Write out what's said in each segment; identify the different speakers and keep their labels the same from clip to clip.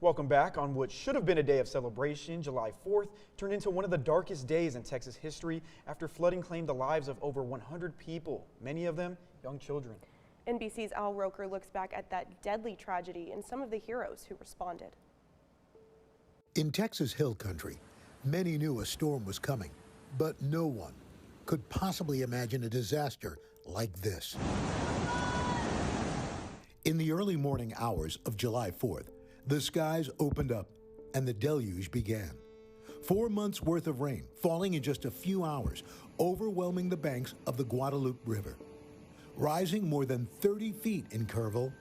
Speaker 1: Welcome back. On what should have been a day of celebration, July 4th turned into one of the darkest days in Texas history after flooding claimed the lives of over 100 people, many of them young children.
Speaker 2: NBC's Al Roker looks back at that deadly tragedy and some of the heroes who responded.
Speaker 3: In Texas Hill Country, many knew a storm was coming, but no one could possibly imagine a disaster like this. In the early morning hours of July 4th, the skies opened up and the deluge began. 4 months worth of rain falling in just a few hours, overwhelming the banks of the Guadalupe River, rising more than 30 feet in Kerrville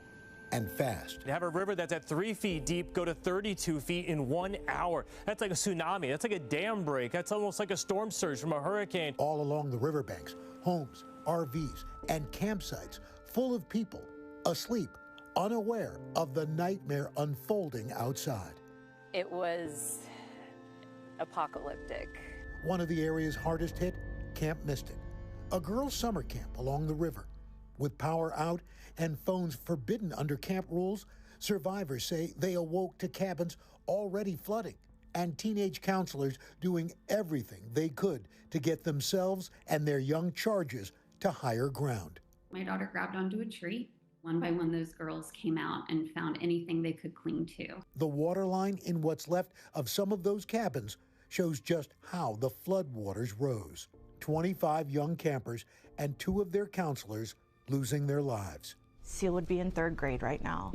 Speaker 3: and fast.
Speaker 4: To have a river that's at 3 feet deep go to 32 feet in 1 hour. That's like a tsunami. That's like a dam break. That's almost like a storm surge from a hurricane.
Speaker 3: All along the riverbanks, homes, RVs, and campsites full of people asleep, unaware of the nightmare unfolding outside.
Speaker 5: It was apocalyptic.
Speaker 3: One of the area's hardest hit, Camp Mystic, a girls' summer camp along the river. With power out and phones forbidden under camp rules, survivors say they awoke to cabins already flooding and teenage counselors doing everything they could to get themselves and their young charges to higher ground.
Speaker 6: My daughter grabbed onto a tree. One by one, those girls came out and found anything they could cling to.
Speaker 3: The water line in what's left of some of those cabins shows just how the floodwaters rose. 25 young campers and 2 of their counselors losing their lives.
Speaker 7: Seal would be in 3rd grade right now.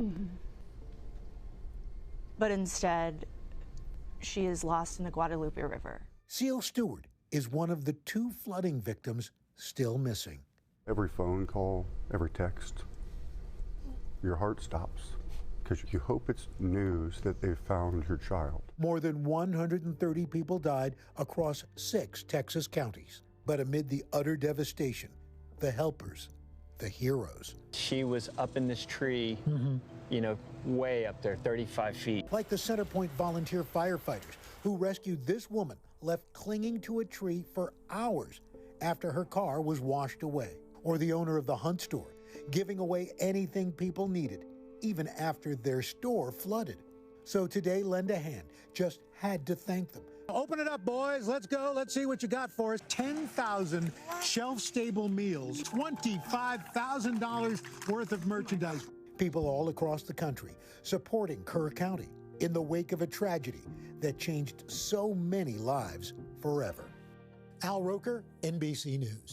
Speaker 7: But instead, she is lost in the Guadalupe River.
Speaker 3: Seal Stewart is one of the 2 flooding victims still missing.
Speaker 8: Every phone call, every text, your heart stops because you hope it's news that they've found your child.
Speaker 3: More than 130 people died across 6 Texas counties. But amid the utter devastation, the helpers, the heroes.
Speaker 9: She was up in this tree, way up there, 35 feet.
Speaker 3: Like the Centerpoint volunteer firefighters who rescued this woman left clinging to a tree for hours after her car was washed away. Or the owner of the Hunt store giving away anything people needed, even after their store flooded. So today, Lend a Hand just had to thank them. Open it up, boys. Let's go. Let's see what you got for us. 10,000 shelf-stable meals, $25,000 worth of merchandise. People all across the country supporting Kerr County in the wake of a tragedy that changed so many lives forever. Al Roker, NBC News.